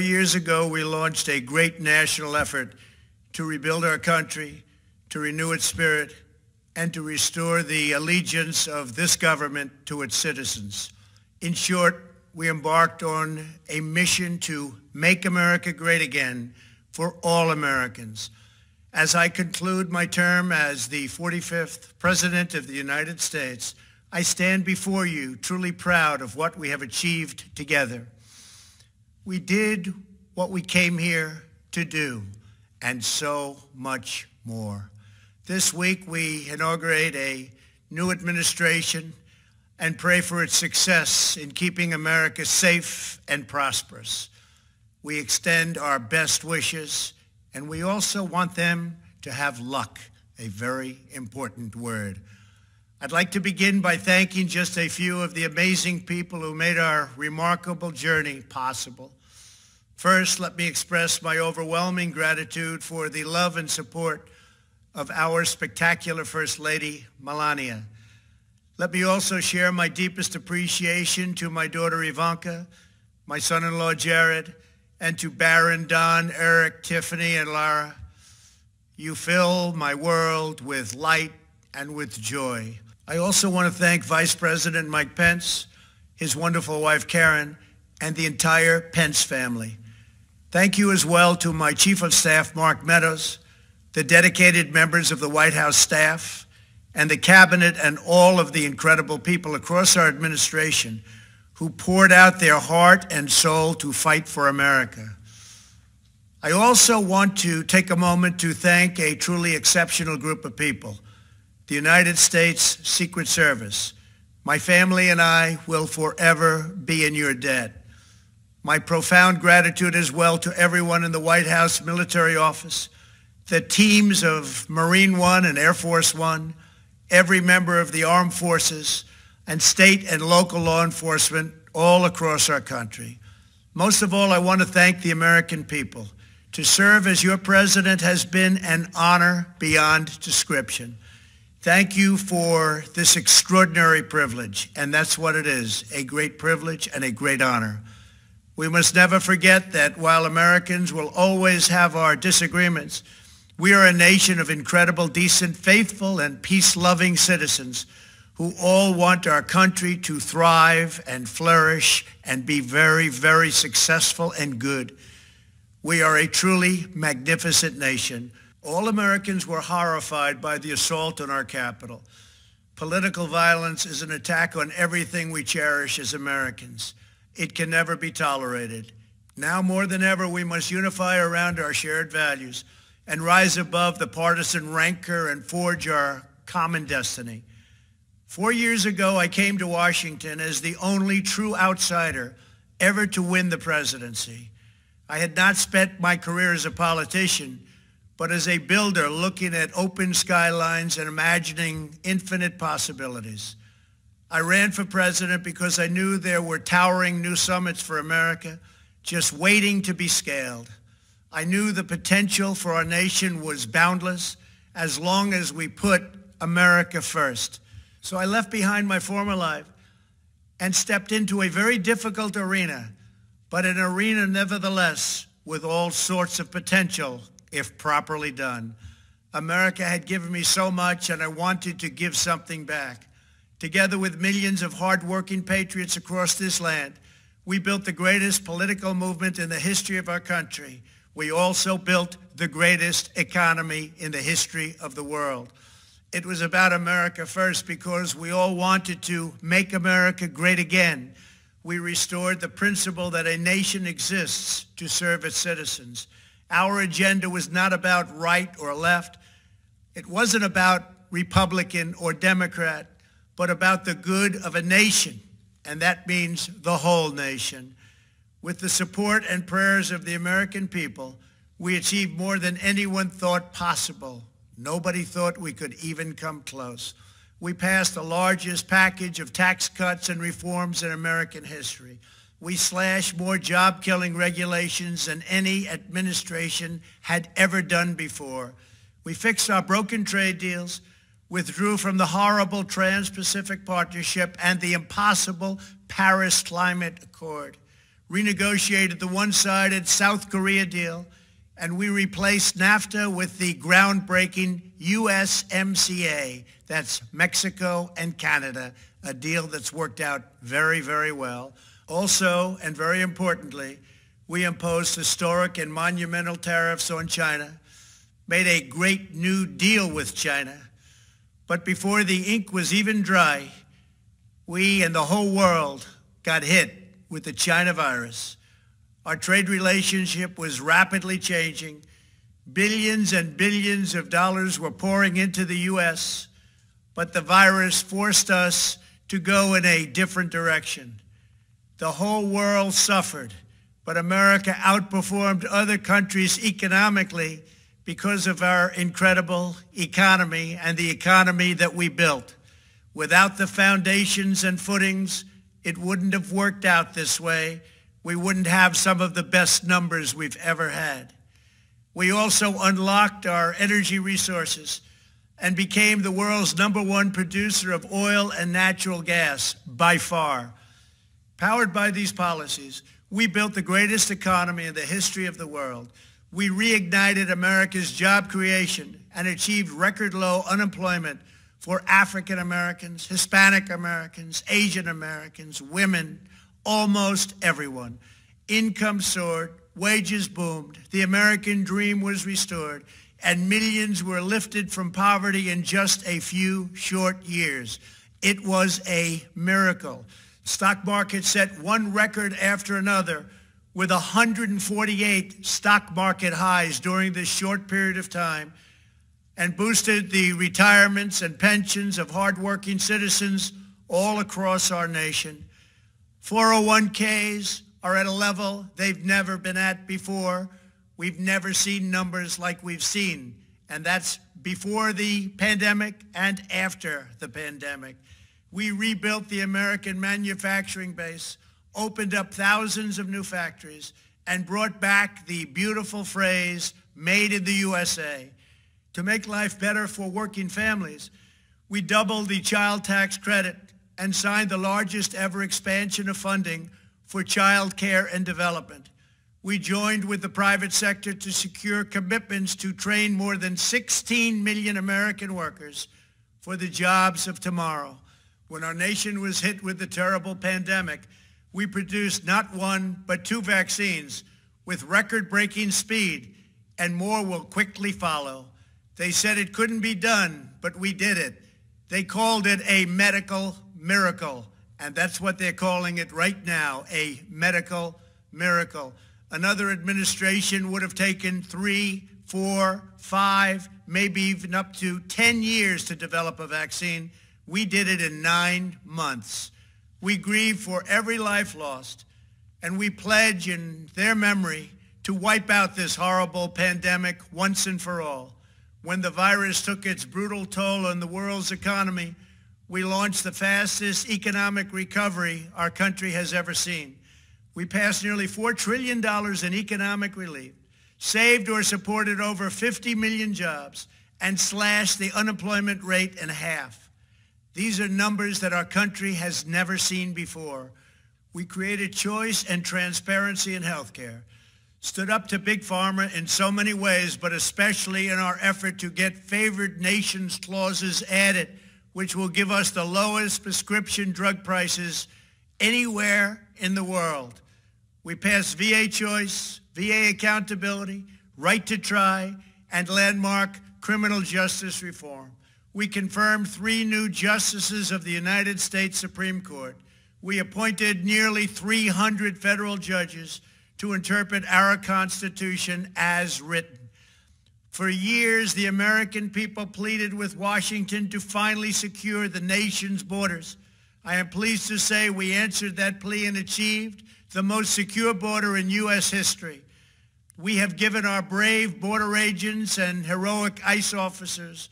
years ago, we launched a great national effort to rebuild our country, to renew its spirit, and to restore the allegiance of this government to its citizens. In short, we embarked on a mission to make America great again for all Americans. As I conclude my term as the 45th President of the United States, I stand before you truly proud of what we have achieved together. We did what we came here to do, and so much more. This week, we inaugurate a new administration and pray for its success in keeping America safe and prosperous. We extend our best wishes, and we also want them to have luck, a very important word. I'd like to begin by thanking just a few of the amazing people who made our remarkable journey possible. First, let me express my overwhelming gratitude for the love and support of our spectacular First Lady, Melania. Let me also share my deepest appreciation to my daughter Ivanka, my son-in-law Jared, and to Barron, Don, Eric, Tiffany, and Lara. You fill my world with light and with joy. I also want to thank Vice President Mike Pence, his wonderful wife Karen, and the entire Pence family. Thank you as well to my Chief of Staff, Mark Meadows, the dedicated members of the White House staff, and the cabinet, and all of the incredible people across our administration who poured out their heart and soul to fight for America. I also want to take a moment to thank a truly exceptional group of people, the United States Secret Service. My family and I will forever be in your debt. My profound gratitude as well to everyone in the White House Military Office, the teams of Marine One and Air Force One, every member of the armed forces, and state and local law enforcement all across our country. Most of all, I want to thank the American people. To serve as your president has been an honor beyond description. Thank you for this extraordinary privilege, and that's what it is, a great privilege and a great honor. We must never forget that while Americans will always have our disagreements, we are a nation of incredible, decent, faithful, and peace-loving citizens who all want our country to thrive and flourish and be very, very successful and good. We are a truly magnificent nation. All Americans were horrified by the assault on our Capitol. Political violence is an attack on everything we cherish as Americans. It can never be tolerated. Now more than ever, we must unify around our shared values and rise above the partisan rancor and forge our common destiny. 4 years ago, I came to Washington as the only true outsider ever to win the presidency. I had not spent my career as a politician, but as a builder looking at open skylines and imagining infinite possibilities. I ran for president because I knew there were towering new summits for America just waiting to be scaled. I knew the potential for our nation was boundless as long as we put America first. So I left behind my former life and stepped into a very difficult arena, but an arena nevertheless with all sorts of potential if properly done. America had given me so much, and I wanted to give something back. Together with millions of hardworking patriots across this land, we built the greatest political movement in the history of our country. We also built the greatest economy in the history of the world. It was about America first because we all wanted to make America great again. We restored the principle that a nation exists to serve its citizens. Our agenda was not about right or left. It wasn't about Republican or Democrat, but about the good of a nation, and that means the whole nation. With the support and prayers of the American people, we achieved more than anyone thought possible. Nobody thought we could even come close. We passed the largest package of tax cuts and reforms in American history. We slashed more job-killing regulations than any administration had ever done before. We fixed our broken trade deals, withdrew from the horrible Trans-Pacific Partnership and the impossible Paris Climate Accord, renegotiated the one-sided South Korea deal, and we replaced NAFTA with the groundbreaking USMCA. That's Mexico and Canada, a deal that's worked out very, very well. Also, and very importantly, we imposed historic and monumental tariffs on China, made a great new deal with China. But before the ink was even dry, we and the whole world got hit with the China virus. Our trade relationship was rapidly changing. Billions and billions of dollars were pouring into the U.S., but the virus forced us to go in a different direction. The whole world suffered, but America outperformed other countries economically because of our incredible economy and the economy that we built. Without the foundations and footings, it wouldn't have worked out this way. We wouldn't have some of the best numbers we've ever had. We also unlocked our energy resources and became the world's #1 producer of oil and natural gas by far. Powered by these policies, we built the greatest economy in the history of the world. We reignited America's job creation and achieved record low unemployment for African Americans, Hispanic Americans, Asian Americans, women, almost everyone. Income soared, wages boomed, the American dream was restored, and millions were lifted from poverty in just a few short years. It was a miracle. Stock market set one record after another, with 148 stock market highs during this short period of time, and boosted the retirements and pensions of hardworking citizens all across our nation. 401ks are at a level they've never been at before. We've never seen numbers like we've seen, and that's before the pandemic and after the pandemic. We rebuilt the American manufacturing base, opened up thousands of new factories, and brought back the beautiful phrase, made in the USA. To make life better for working families, we doubled the child tax credit and signed the largest ever expansion of funding for child care and development. We joined with the private sector to secure commitments to train more than 16 million American workers for the jobs of tomorrow. When our nation was hit with the terrible pandemic, we produced not one, but 2 vaccines with record-breaking speed, and more will quickly follow. They said it couldn't be done, but we did it. They called it a medical miracle, and that's what they're calling it right now, a medical miracle. Another administration would have taken 3, 4, 5, maybe even up to 10 years to develop a vaccine. We did it in 9 months. We grieve for every life lost, and we pledge in their memory to wipe out this horrible pandemic once and for all. When the virus took its brutal toll on the world's economy, we launched the fastest economic recovery our country has ever seen. We passed nearly $4 trillion in economic relief, saved or supported over 50 million jobs, and slashed the unemployment rate in half. These are numbers that our country has never seen before. We created choice and transparency in healthcare, stood up to Big Pharma in so many ways, but especially in our effort to get favored nations clauses added, which will give us the lowest prescription drug prices anywhere in the world. We passed VA choice, VA accountability, right to try, and landmark criminal justice reform. We confirmed 3 new justices of the United States Supreme Court. We appointed nearly 300 federal judges to interpret our Constitution as written. For years, the American people pleaded with Washington to finally secure the nation's borders. I am pleased to say we answered that plea and achieved the most secure border in U.S. history. We have given our brave border agents and heroic ICE officers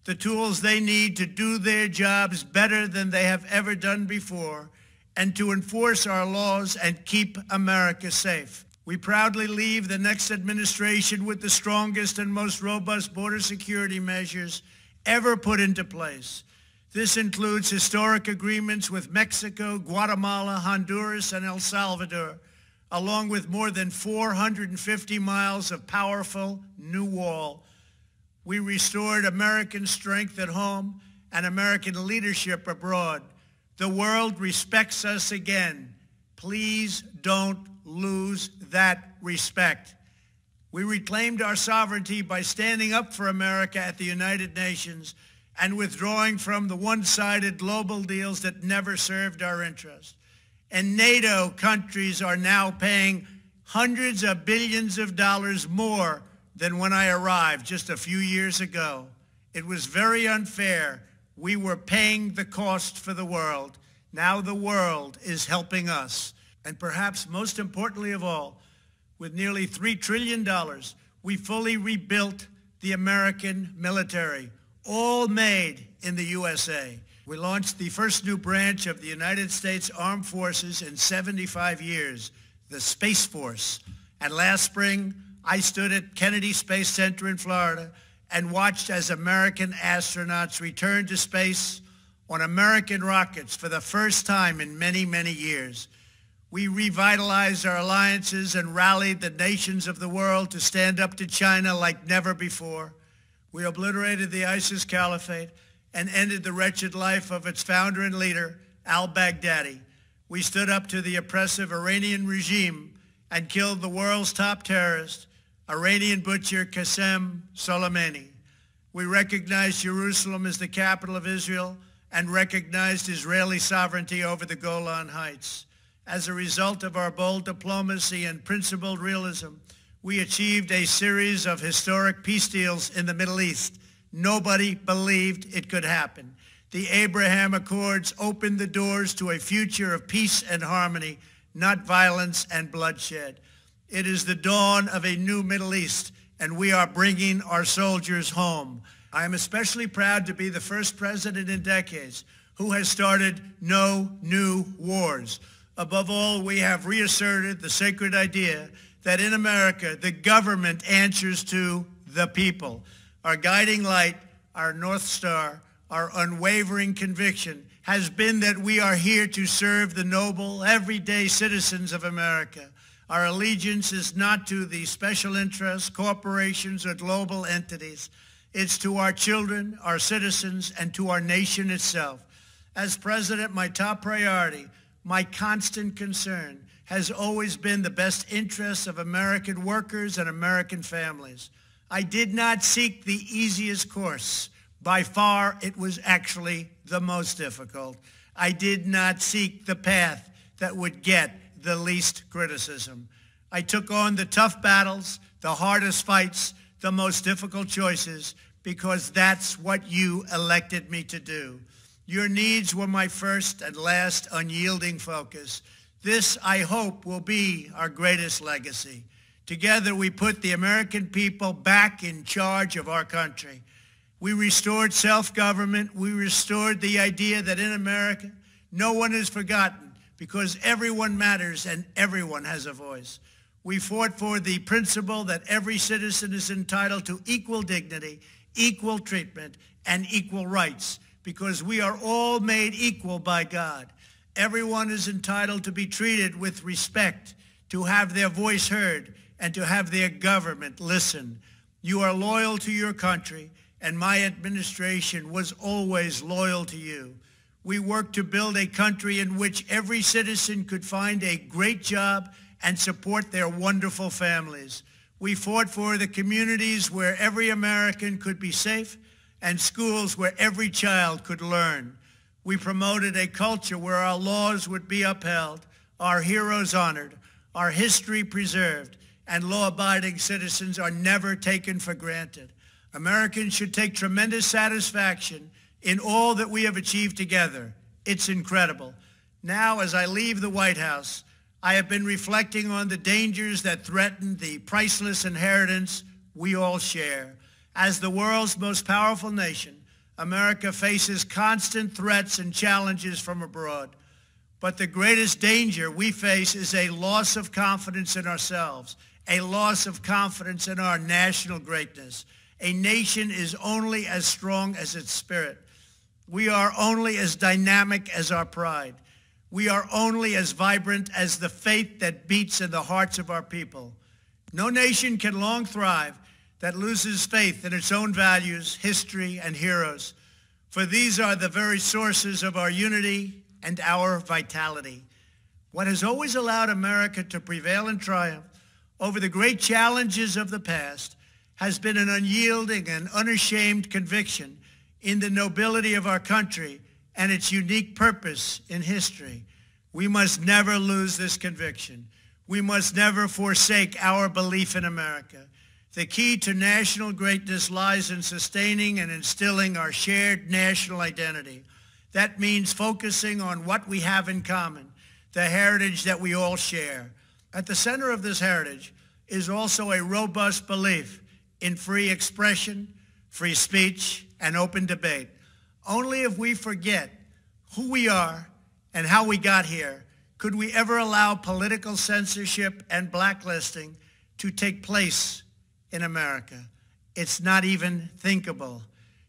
the tools they need to do their jobs better than they have ever done before, and to enforce our laws and keep America safe. We proudly leave the next administration with the strongest and most robust border security measures ever put into place. This includes historic agreements with Mexico, Guatemala, Honduras, and El Salvador, along with more than 450 miles of powerful new wall. We restored American strength at home and American leadership abroad. The world respects us again. Please don't lose that respect. We reclaimed our sovereignty by standing up for America at the United Nations and withdrawing from the one-sided global deals that never served our interest. And NATO countries are now paying hundreds of billions of dollars more than when I arrived just a few years ago. It was very unfair. We were paying the cost for the world. Now the world is helping us. And perhaps most importantly of all, with nearly $3 trillion, we fully rebuilt the American military, all made in the USA. We launched the first new branch of the United States Armed Forces in 75 years, the Space Force. And last spring, I stood at Kennedy Space Center in Florida and watched as American astronauts returned to space on American rockets for the first time in many, many years. We revitalized our alliances and rallied the nations of the world to stand up to China like never before. We obliterated the ISIS caliphate and ended the wretched life of its founder and leader, al-Baghdadi. We stood up to the oppressive Iranian regime and killed the world's top terrorist, Iranian butcher Qasem Soleimani. We recognized Jerusalem as the capital of Israel and recognized Israeli sovereignty over the Golan Heights. As a result of our bold diplomacy and principled realism, we achieved a series of historic peace deals in the Middle East. Nobody believed it could happen. The Abraham Accords opened the doors to a future of peace and harmony, not violence and bloodshed. It is the dawn of a new Middle East, and we are bringing our soldiers home. I am especially proud to be the first president in decades who has started no new wars. Above all, we have reasserted the sacred idea that in America, the government answers to the people. Our guiding light, our North Star, our unwavering conviction has been that we are here to serve the noble, everyday citizens of America. Our allegiance is not to the special interests, corporations, or global entities. It's to our children, our citizens, and to our nation itself. As president, my top priority, my constant concern, has always been the best interests of American workers and American families. I did not seek the easiest course. By far, it was actually the most difficult. I did not seek the path that would get the least criticism. I took on the tough battles, the hardest fights, the most difficult choices, because that's what you elected me to do. Your needs were my first and last unyielding focus. This, I hope, will be our greatest legacy. Together, we put the American people back in charge of our country. We restored self-government. We restored the idea that in America, no one is forgotten because everyone matters and everyone has a voice. We fought for the principle that every citizen is entitled to equal dignity, equal treatment, and equal rights because we are all made equal by God. Everyone is entitled to be treated with respect, to have their voice heard, and to have their government listen. You are loyal to your country, and my administration was always loyal to you. We worked to build a country in which every citizen could find a great job and support their wonderful families. We fought for the communities where every American could be safe and schools where every child could learn. We promoted a culture where our laws would be upheld, our heroes honored, our history preserved, and law-abiding citizens are never taken for granted. Americans should take tremendous satisfaction in all that we have achieved together. It's incredible. Now, as I leave the White House, I have been reflecting on the dangers that threaten the priceless inheritance we all share. As the world's most powerful nation, America faces constant threats and challenges from abroad. But the greatest danger we face is a loss of confidence in ourselves, a loss of confidence in our national greatness. A nation is only as strong as its spirit. We are only as dynamic as our pride. We are only as vibrant as the faith that beats in the hearts of our people. No nation can long thrive that loses faith in its own values, history, and heroes, for these are the very sources of our unity and our vitality. What has always allowed America to prevail and triumph over the great challenges of the past has been an unyielding and unashamed conviction in the nobility of our country and its unique purpose in history. We must never lose this conviction. We must never forsake our belief in America. The key to national greatness lies in sustaining and instilling our shared national identity. That means focusing on what we have in common, the heritage that we all share. At the center of this heritage is also a robust belief in free expression, free speech, and open debate. Only if we forget who we are and how we got here could we ever allow political censorship and blacklisting to take place in America. It's not even thinkable.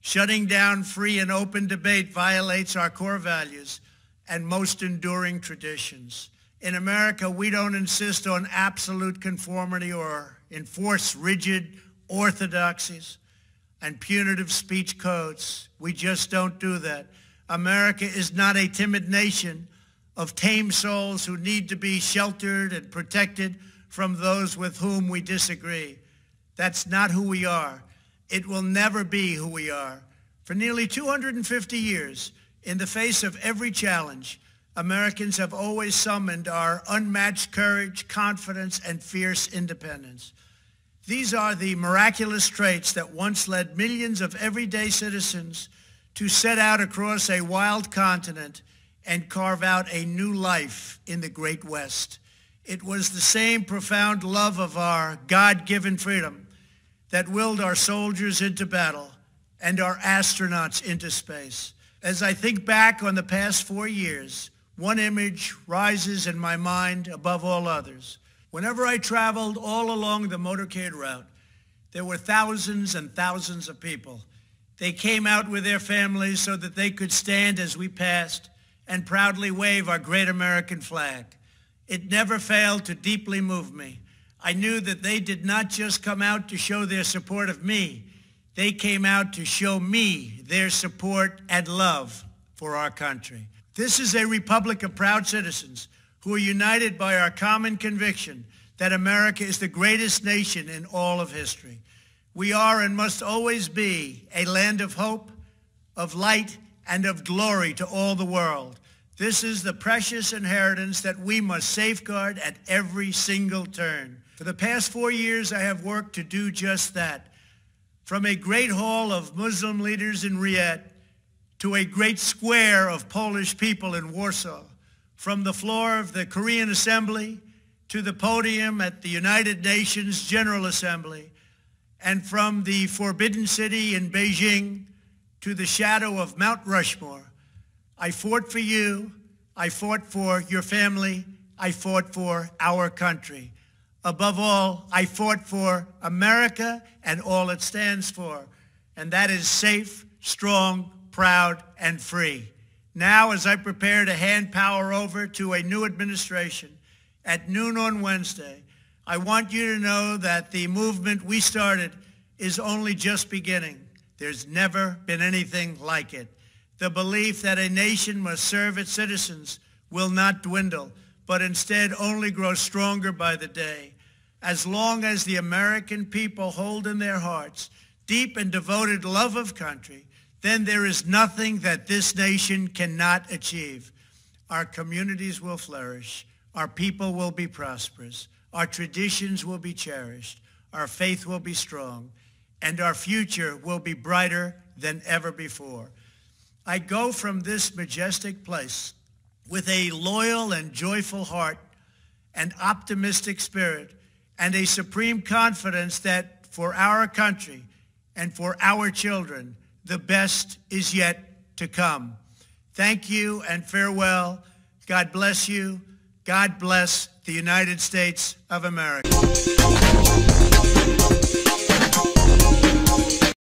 Shutting down free and open debate violates our core values and most enduring traditions. In America, we don't insist on absolute conformity or enforce rigid orthodoxies and punitive speech codes. We just don't do that. America is not a timid nation of tame souls who need to be sheltered and protected from those with whom we disagree. That's not who we are. It will never be who we are. For nearly 250 years, in the face of every challenge, Americans have always summoned our unmatched courage, confidence, and fierce independence. These are the miraculous traits that once led millions of everyday citizens to set out across a wild continent and carve out a new life in the Great West. It was the same profound love of our God-given freedom that willed our soldiers into battle and our astronauts into space. As I think back on the past 4 years, one image rises in my mind above all others. Whenever I traveled all along the motorcade route, there were thousands and thousands of people. They came out with their families so that they could stand as we passed and proudly wave our great American flag. It never failed to deeply move me. I knew that they did not just come out to show their support of me. They came out to show me their support and love for our country. This is a republic of proud citizens who are united by our common conviction that America is the greatest nation in all of history. We are and must always be a land of hope, of light, and of glory to all the world. This is the precious inheritance that we must safeguard at every single turn. For the past 4 years, I have worked to do just that. From a great hall of Muslim leaders in Riyadh to a great square of Polish people in Warsaw, from the floor of the Korean Assembly to the podium at the United Nations General Assembly, and from the Forbidden City in Beijing to the shadow of Mount Rushmore, I fought for you, I fought for your family, I fought for our country. Above all, I fought for America and all it stands for, and that is safe, strong, proud, and free. Now, as I prepare to hand power over to a new administration at noon on Wednesday, I want you to know that the movement we started is only just beginning. There's never been anything like it. The belief that a nation must serve its citizens will not dwindle, but instead only grow stronger by the day. As long as the American people hold in their hearts deep and devoted love of country, then there is nothing that this nation cannot achieve. Our communities will flourish. Our people will be prosperous. Our traditions will be cherished. Our faith will be strong. And our future will be brighter than ever before. I go from this majestic place with a loyal and joyful heart, an optimistic spirit, and a supreme confidence that for our country and for our children, the best is yet to come. Thank you and farewell. God bless you. God bless the United States of America.